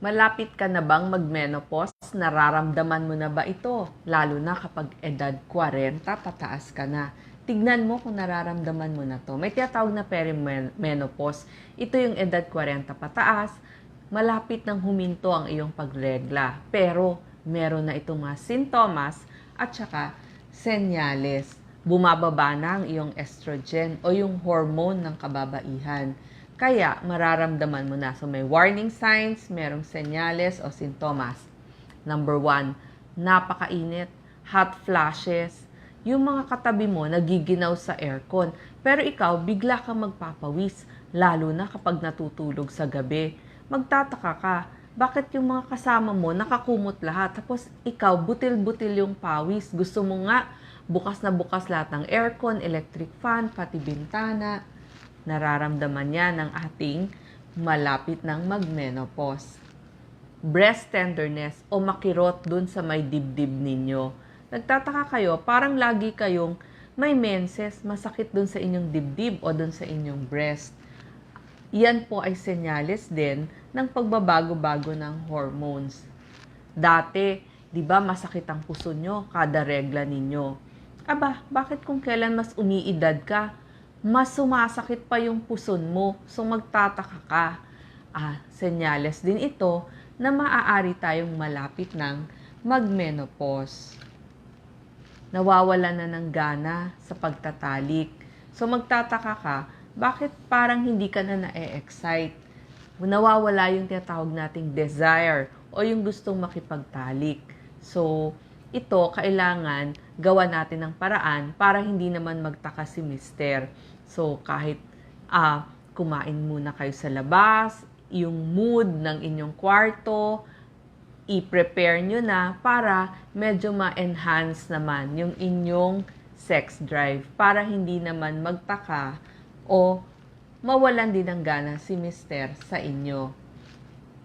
Malapit ka na bang mag-menopause? Nararamdaman mo na ba ito? Lalo na kapag edad 40, pataas ka na. Tignan mo kung nararamdaman mo na to. May tinatawag na perimenopause. Ito yung edad 40 pataas. Malapit nang huminto ang iyong pagregla. Pero meron na itong mga sintomas at saka senyales. Bumababa na ang iyong estrogen o yung hormone ng kababaihan. Kaya, mararamdaman mo na. So, may warning signs, merong senyales o sintomas. Number 1, napakainit, hot flashes. Yung mga katabi mo nagiginaw sa aircon. Pero ikaw, bigla kang magpapawis, lalo na kapag natutulog sa gabi. Magtataka ka, bakit yung mga kasama mo nakakumot lahat? Tapos ikaw, butil-butil yung pawis. Gusto mo nga, bukas na bukas lahat ng aircon, electric fan, pati bintana. Nararamdaman niya ng ating malapit ng mag-menopause. Breast tenderness o makirot dun sa may dibdib ninyo. Nagtataka kayo, parang lagi kayong may menses, masakit dun sa inyong dibdib o dun sa inyong breast. Yan po ay senyales din ng pagbabago-bago ng hormones. Dati, di ba masakit ang puso nyo kada regla ninyo? Aba, bakit kung kailan mas umiidad ka, mas sumasakit pa yung puson mo, so magtataka ka. Senyales din ito na maaari tayong malapit ng mag-menopause. Nawawala na ng gana sa pagtatalik. So magtataka ka, bakit parang hindi ka na na-excite? Nawawala yung tinatawag nating desire o yung gustong makipagtalik. So, ito, kailangan gawa natin ng paraan para hindi naman magtaka si mister. So, kahit kumain muna kayo sa labas, yung mood ng inyong kwarto, i-prepare nyo na para medyo ma-enhance naman yung inyong sex drive para hindi naman magtaka o mawalan din ng gana si mister sa inyo.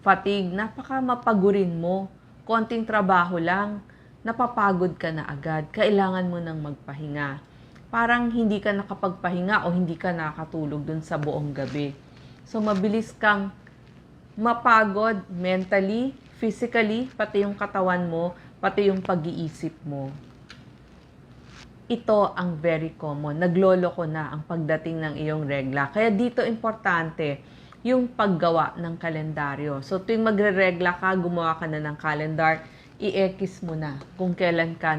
Fatigue, napaka mapagurin mo. Konting trabaho lang, napapagod ka na agad. Kailangan mo nang magpahinga. Parang hindi ka nakapagpahinga o hindi ka nakatulog dun sa buong gabi. So, mabilis kang mapagod mentally, physically, pati yung katawan mo, pati yung pag-iisip mo. Ito ang very common. Nagloloko na ang pagdating ng iyong regla. Kaya dito importante yung paggawa ng kalendaryo. So, tuwing magre-regla ka, gumawa ka na ng calendar, i-ekis mo na kung kailan ka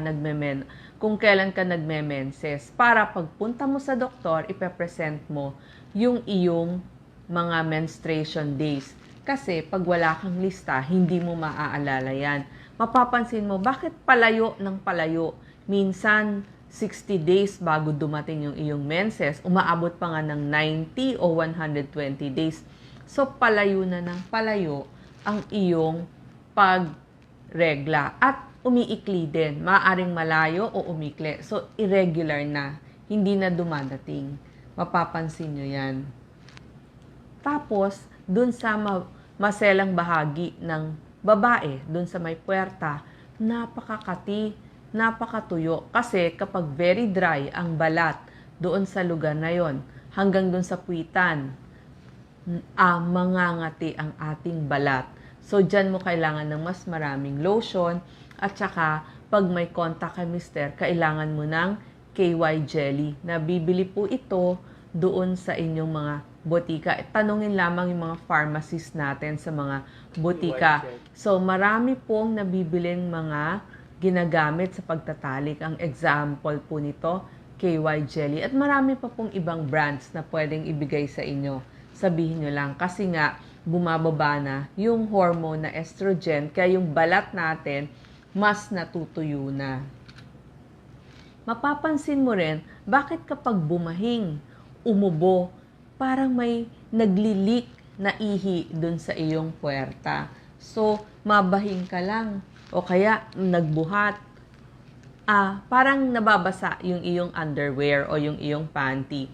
nagme-menses. Para pagpunta mo sa doktor, ipepresent mo yung iyong mga menstruation days. Kasi pag wala kang lista, hindi mo maaalala yan. Mapapansin mo, bakit palayo ng palayo? Minsan, 60 days bago dumating yung iyong menses, umaabot pa nga ng 90 o 120 days. So, palayo na ng palayo ang iyong pagregla. At umiikli din. Maaaring malayo o umikli. So, irregular na. Hindi na dumadating. Mapapansin nyo yan. Tapos, dun sa maselang bahagi ng babae, dun sa may puwerta, napakakati, napakatuyo. Kasi kapag very dry ang balat doon sa lugar na yon, hanggang doon sa puwitan, mangangati ang ating balat. So, dyan mo kailangan ng mas maraming lotion. At saka, pag may contact kay mister, kailangan mo ng KY jelly. Nabibili po ito doon sa inyong mga botika. Tanungin lamang yung mga pharmacist natin sa mga botika. So, marami pong nabibiling mga ginagamit sa pagtatalik. Ang example po nito, KY Jelly. At marami pa pong ibang brands na pwedeng ibigay sa inyo. Sabihin nyo lang. Kasi nga, bumababa na yung hormone na estrogen. Kaya yung balat natin, mas natutuyo na. Mapapansin mo rin, bakit kapag bumahing, umubo, parang may naglilik na ihi dun sa iyong puwerta. So, mabahing ka lang. O kaya, nagbuhat. Parang nababasa yung iyong underwear o yung iyong panty.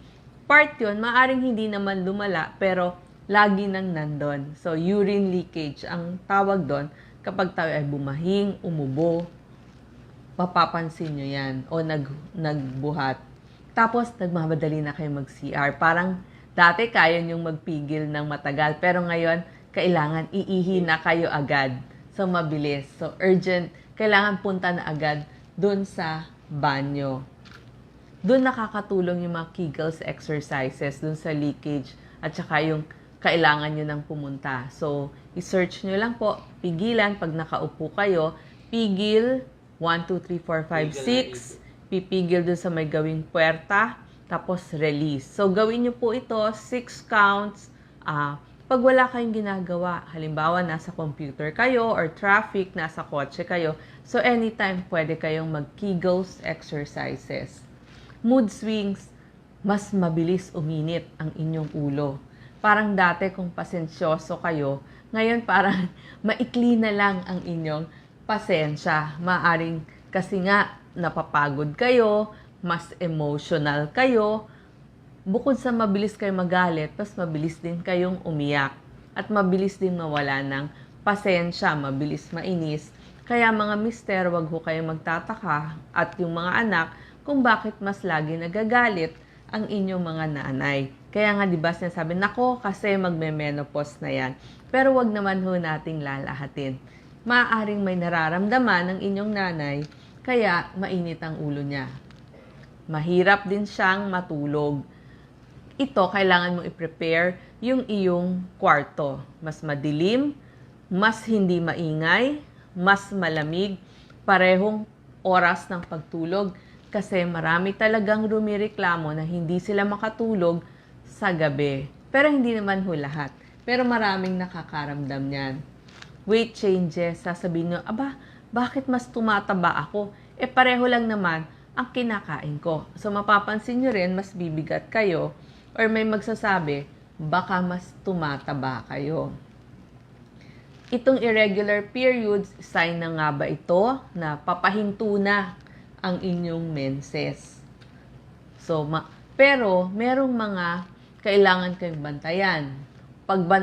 Part yun, maaring hindi naman lumala, pero lagi nang nandun. So, urine leakage ang tawag doon kapag tayo ay bumahing, umubo. Mapapansin nyo yan. O nagbuhat. Tapos, nagmamadali na kayo mag-CR. Parang dati kaya nyong magpigil ng matagal. Pero ngayon, kailangan iihi na kayo agad. So, mabilis. So, urgent. Kailangan punta na agad dun sa banyo. Dun nakakatulong yung mga Kegels exercises, dun sa leakage, at saka yung kailangan nyo nang pumunta. So, i-search nyo lang po, pigilan, pag nakaupo kayo, pigil, 1, 2, 3, 4, 5, 6, pipigil dun sa may gawing puwerta, tapos release. So, gawin nyo po ito, 6 counts, pag wala kayong ginagawa, halimbawa nasa computer kayo or traffic, nasa kotse kayo, so anytime pwede kayong mag-Kegels exercises. Mood swings, mas mabilis uminit ang inyong ulo. Parang dati kung pasensyoso kayo, ngayon parang maikli na lang ang inyong pasensya. Maaring kasi nga napapagod kayo, mas emotional kayo, bukod sa mabilis kayo magalit, mas mabilis din kayong umiyak. At mabilis din mawala ng pasensya, mabilis mainis. Kaya mga mister, wag ho kayong magtataka at yung mga anak kung bakit mas lagi nagagalit ang inyong mga nanay. Kaya nga diba sinasabi, nako kasi magme-menopause na yan. Pero wag naman ho nating lalahatin. Maaaring may nararamdaman ng inyong nanay, kaya mainit ang ulo niya. Mahirap din siyang matulog. Ito, kailangan mong i-prepare yung iyong kwarto. Mas madilim, mas hindi maingay, mas malamig, parehong oras ng pagtulog kasi marami talagang rumireklamo na hindi sila makatulog sa gabi. Pero hindi naman ho lahat. Pero maraming nakakaramdam niyan. Weight changes, sasabihin nyo, aba, bakit mas tumataba ako? Pareho lang naman ang kinakain ko. So, mapapansin nyo rin, mas bibigat kayo. Or may magsasabi, baka mas tumataba kayo. Itong irregular periods, sign na nga ba ito na papahinto na ang inyong menses? So, pero merong mga kailangan kayong bantayan. Pag ba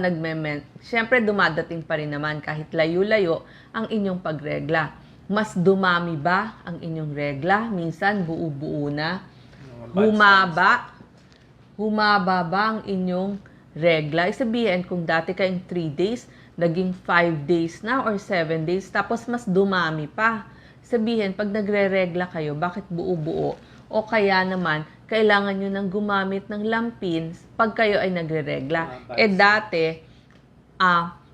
syempre dumadating pa rin naman kahit layo-layo ang inyong pagregla. Mas dumami ba ang inyong regla? Minsan buo-buo na. Humaba ba ang inyong regla? Isabihin, kung dati kayong 3 days, naging 5 days na or 7 days, tapos mas dumami pa. Sabihin, pag nagre-regla kayo, bakit buo-buo? O kaya naman, kailangan nyo nang gumamit ng lampins pag kayo ay nagre-regla.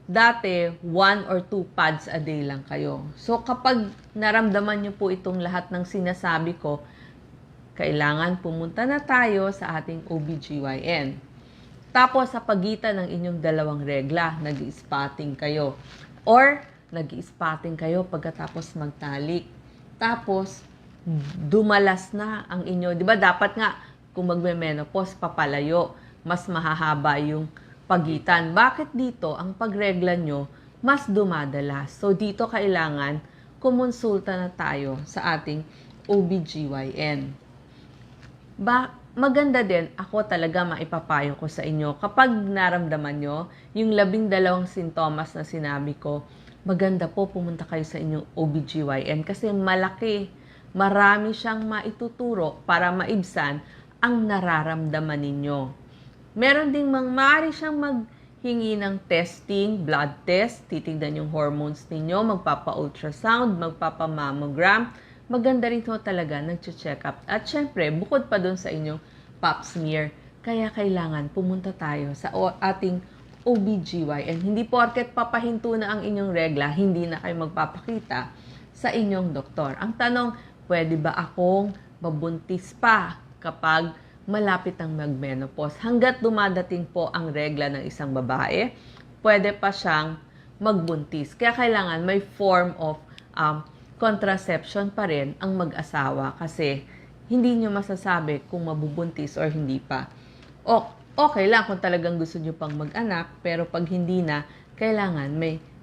Dati, 1 or 2 pads a day lang kayo. So, kapag naramdaman nyo po itong lahat ng sinasabi ko, kailangan pumunta na tayo sa ating OBGYN. Tapos, sa pagitan ng inyong dalawang regla, nag-i-spotting kayo. Or, nag-i-spotting kayo pagkatapos magtalik. Tapos, dumalas na ang inyo. Di ba dapat nga, kung magme-menopause, papalayo. Mas mahahaba yung pagitan. Bakit dito, ang pagregla nyo, mas dumadalas? So, dito kailangan kumonsulta na tayo sa ating OBGYN. Maganda din, ako talaga maipapayo ko sa inyo. Kapag naramdaman nyo, yung 12 sintomas na sinabi ko, maganda po pumunta kayo sa inyong OBGYN kasi marami siyang maituturo para maibsan ang nararamdaman ninyo. Meron ding maaari siyang maghingi ng testing, blood test, titignan yung hormones ninyo, magpapa-ultrasound, magpapa-mammogram. Maganda rin ito talaga, nag-check up. At syempre, bukod pa dun sa inyong pap smear, kaya kailangan pumunta tayo sa ating OBGYN. Hindi porket papahinto na ang inyong regla, hindi na kayo magpapakita sa inyong doktor. Ang tanong, pwede ba akong mabuntis pa kapag malapit ang mag-menopause? Hanggat dumadating po ang regla ng isang babae, pwede pa siyang magbuntis. Kaya kailangan may form of contraception pa rin ang mag-asawa kasi hindi nyo masasabi kung mabubuntis or hindi pa. Okay lang kung talagang gusto nyo pang mag-anak, pero pag hindi na, kailangan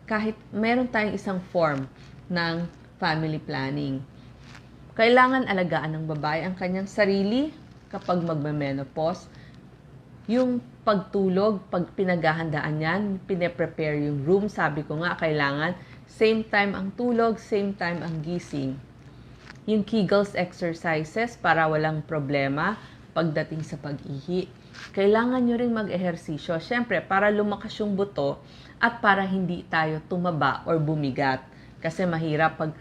kahit meron tayong isang form ng family planning. Kailangan alagaan ng babae ang kanyang sarili kapag magme-menopause. Yung pagtulog, pag pinaghahandaan yan, pine-prepare yung room, sabi ko nga, kailangan same time ang tulog, same time ang gising. Yung Kegels exercises para walang problema pagdating sa pag-ihi. kailangan nyo ring mag-ehersisyo. Siyempre, para lumakas yung buto at para hindi tayo tumaba or bumigat. Kasi mahirap pag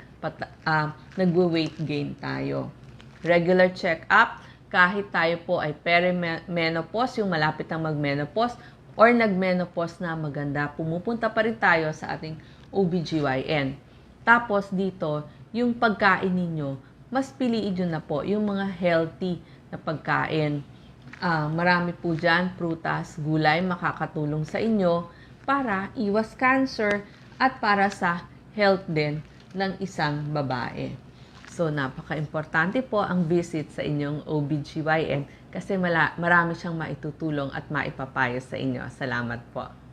nagwe-weight gain tayo. Regular check-up, kahit tayo po ay perimenopause, yung malapit ang mag-menopause, or nag-menopause na maganda, pumupunta pa rin tayo sa ating OBGYN. Tapos dito, yung pagkain ninyo, mas piliin nyo na po yung mga healthy na pagkain. Marami po dyan, prutas, gulay, makakatulong sa inyo para iwas cancer at para sa health din ng isang babae. So, napaka-importante po ang visit sa inyong OBGYN kasi marami siyang maitutulong at maipapayo sa inyo. Salamat po.